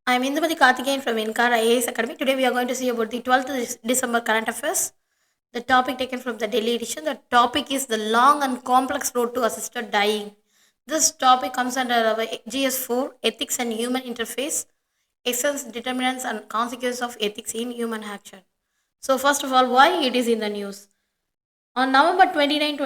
I'm Indumati Karthikeyan from InKar IAS Academy. Today we are going to see about the 12th December current affairs. The topic taken from the Daily edition. The topic is the long and complex road to assisted dying. This topic comes under our GS4 Ethics and Human Interface, Essence, Determinants and Consequences of Ethics in Human Action. So, first of all, why it is in the news? On November 29,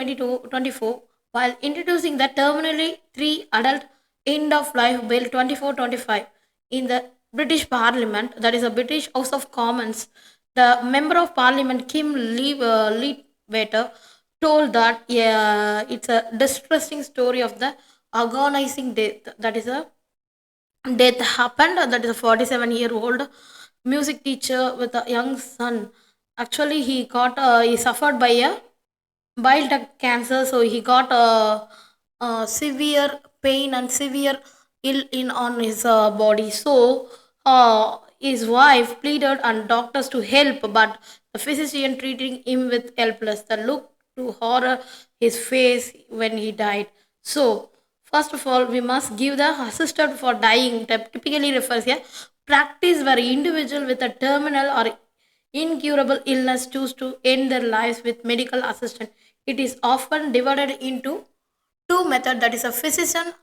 24, while introducing the terminally 3 adult end of life bill 2425 in the British Parliament, that is a British House of Commons, the member of Parliament Kim Leadbetter told that it's a distressing story of the agonizing death. That is a death happened. That is a 47-year-old music teacher with a young son. Actually, he suffered by a bile duct cancer, so he got a severe pain and severe ill in on his body. So his wife pleaded and doctors to help, but the physician treating him with helpless. The look to horror his face when he died. So first of all, we must give the assisted for dying. Typically refers a practice where individual with a terminal or incurable illness choose to end their lives with medical assistance. It is often divided into two methods, that is a physician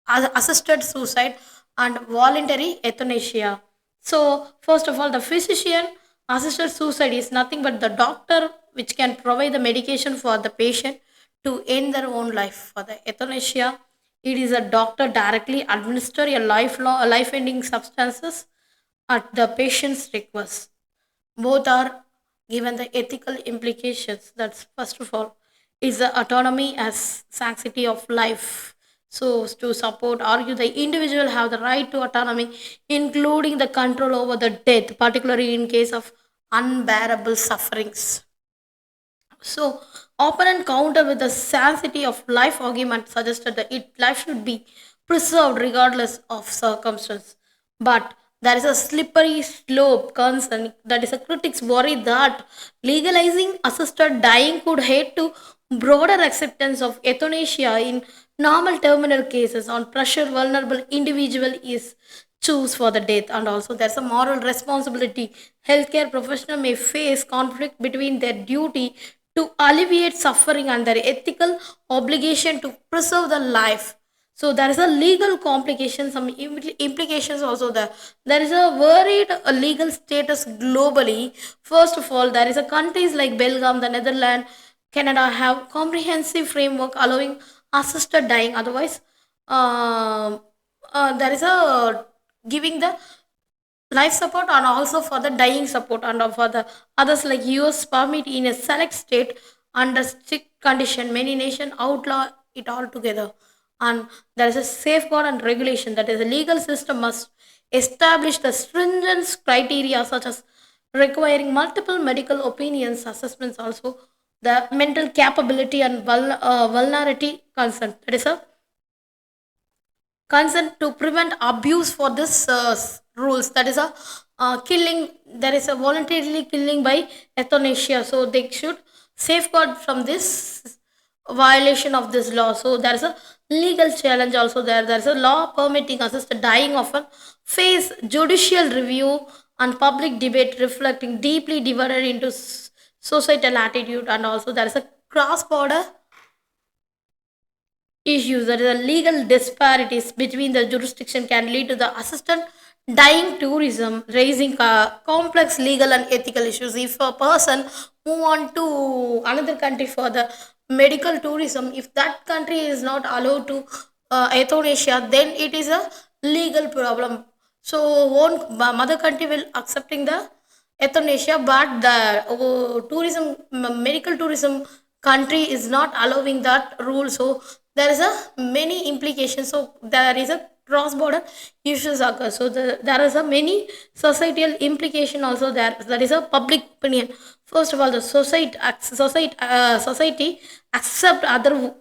assisted suicide and voluntary euthanasia. So, first of all, the physician assisted suicide is nothing but the doctor which can provide the medication for the patient to end their own life. For the euthanasia, it is a doctor directly administer a life-ending substances at the patient's request. Both are given the ethical implications. That's first of all is the autonomy as sanctity of life. So to support argue the individual have the right to autonomy, including the control over the death, particularly in case of unbearable sufferings. So, opponent counter with the sanctity of life argument suggested that life should be preserved regardless of circumstance. But there is a slippery slope concern, that is a critics worry that legalizing assisted dying could head to broader acceptance of euthanasia in normal terminal cases on pressure vulnerable individual is choose for the death. And also there's a moral responsibility. Healthcare professional may face conflict between their duty to alleviate suffering and their ethical obligation to preserve the life. So there is a legal complication, some implications also there. There is a worried legal status globally. First of all, there is a countries like Belgium, the Netherlands, Canada have comprehensive framework allowing assisted dying. Otherwise, there is a giving the life support and also for the dying support, and for the others like US permit in a select state under strict condition. Many nations outlaw it altogether. And there is a safeguard and regulation, that is a legal system must establish the stringent criteria such as requiring multiple medical opinions assessments, also the mental capability and vulnerability consent, that is a consent to prevent abuse for this rules, that is a killing, there is a voluntarily killing by euthanasia, so they should safeguard from this violation of this law. So there is a legal challenge also there is a law permitting assisted dying often face judicial review and public debate reflecting deeply divided into societal attitude. And also there is a cross border issues, that is a legal disparities between the jurisdiction can lead to the assisted dying tourism, raising complex legal and ethical issues. If a person move on to another country for the medical tourism, if that country is not allowed to euthanasia, then it is a legal problem. So one mother country will accepting the euthanasia, but the medical tourism country is not allowing that rule. So there is a many implications. So there is a cross border issues occur. So there is a many societal implication also there. That is a public opinion. First of all, the society accept other.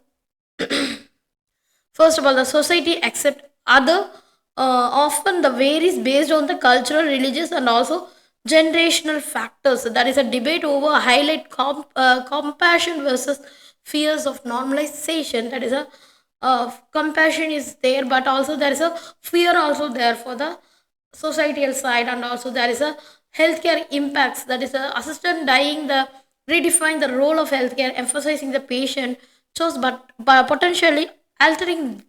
First of all, the society accept other, often the varies based on the cultural, religious, and also generational factors. There is a debate over highlight compassion versus fears of normalization. That is a compassion is there, but also there is a fear also there for the societal side, and also there is a healthcare impacts, that is a assistant dying the redefine the role of healthcare, emphasizing the patient choice but by potentially altering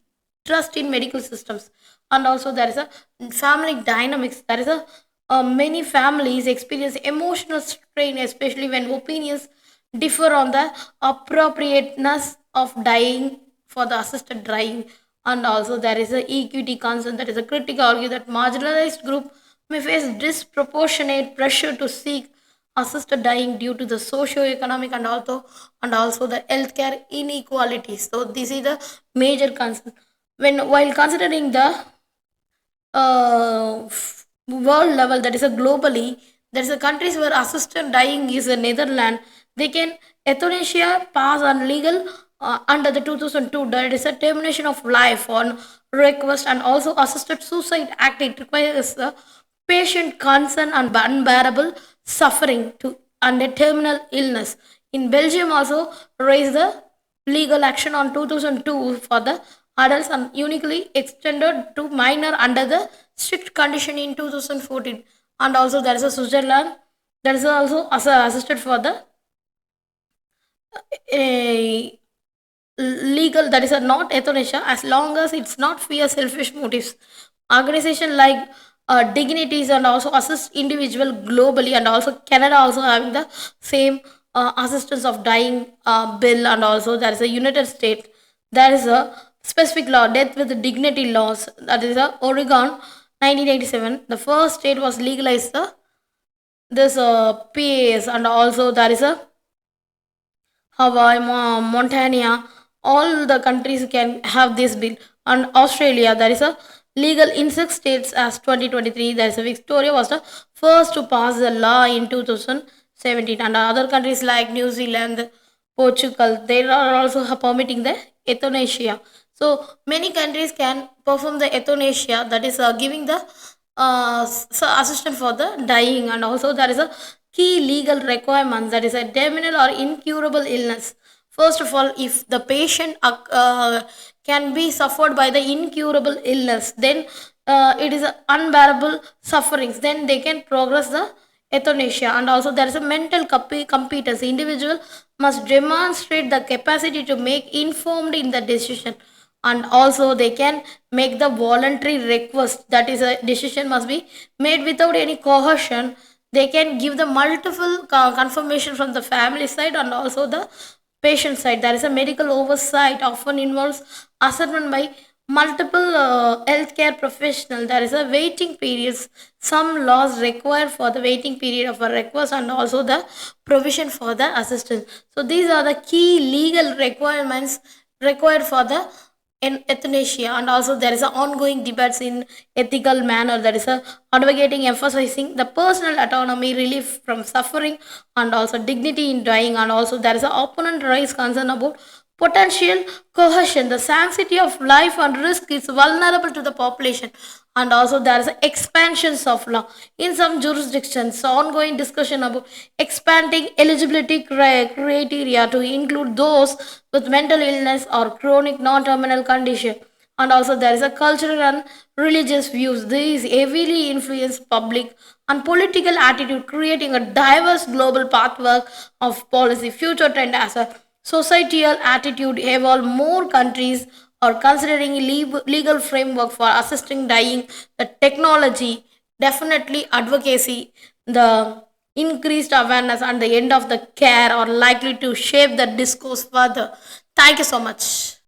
trust in medical systems. And also there is a family dynamics, there is a many families experience emotional strain, especially when opinions differ on the appropriateness of dying for the assisted dying. And also there is a equity concern, that is a critic argue that marginalized group may face disproportionate pressure to seek assisted dying due to the socio-economic and also the healthcare inequalities. So this is the major concern when while considering the world level, that is a globally, there is a countries where assisted dying is a Netherlands. They can euthanasia pass on legal under the 2002. There is a termination of life on request, and also assisted suicide act. It requires the patient consent and unbearable suffering to and a terminal illness. In Belgium also raised the legal action on 2002 for the adults and uniquely extended to minor under the strict condition in 2014. And also there is a Switzerland that is also assisted for the a legal, that is a not euthanasia as long as it's not fear selfish motives. Organization like dignities and also assist individual globally, and also Canada also having the same assistance of dying bill. And also there is a United States, there is a specific law death with dignity laws, that is a Oregon 1987, the first state was legalized the this PAS. And also there is a Hawaii, Montana, all the countries can have this bill. And Australia, there is a legal in 6 states as 2023. There is a Victoria was the first to pass the law in 2017, and other countries like New Zealand, Portugal, they are also permitting the euthanasia. So many countries can perform the euthanasia, that is giving the assistance for the dying. And also there is a key legal requirements, that is a terminal or incurable illness. First of all, if the patient can be suffered by the incurable illness, then it is a unbearable sufferings, then they can progress the euthanasia. And also there is a mental competence, individual must demonstrate the capacity to make informed in the decision. And also they can make the voluntary request, that is a decision must be made without any coercion. They can give the multiple confirmation from the family side and also the patient side. There is a medical oversight often involves assessment by multiple healthcare professional. There is a waiting periods, some laws require for the waiting period of a request, and also the provision for the assistance. So these are the key legal requirements required for the in euthanasia. And also there is a ongoing debates in ethical manner, that is a advocating emphasizing the personal autonomy, relief from suffering, and also dignity in dying. And also there is a opponent raise concern about potential coercion, the sanctity of life and risk is vulnerable to the population. And also there is expansions of law in some jurisdictions, so ongoing discussion about expanding eligibility criteria to include those with mental illness or chronic non-terminal condition. And also there is a cultural and religious views, these heavily influence public and political attitude, creating a diverse global pathwork of policy. Future trend as a societal attitude evolve, more countries are considering legal framework for assisting dying. The technology, definitely advocacy, the increased awareness and the end of the care are likely to shape the discourse further. Thank you so much.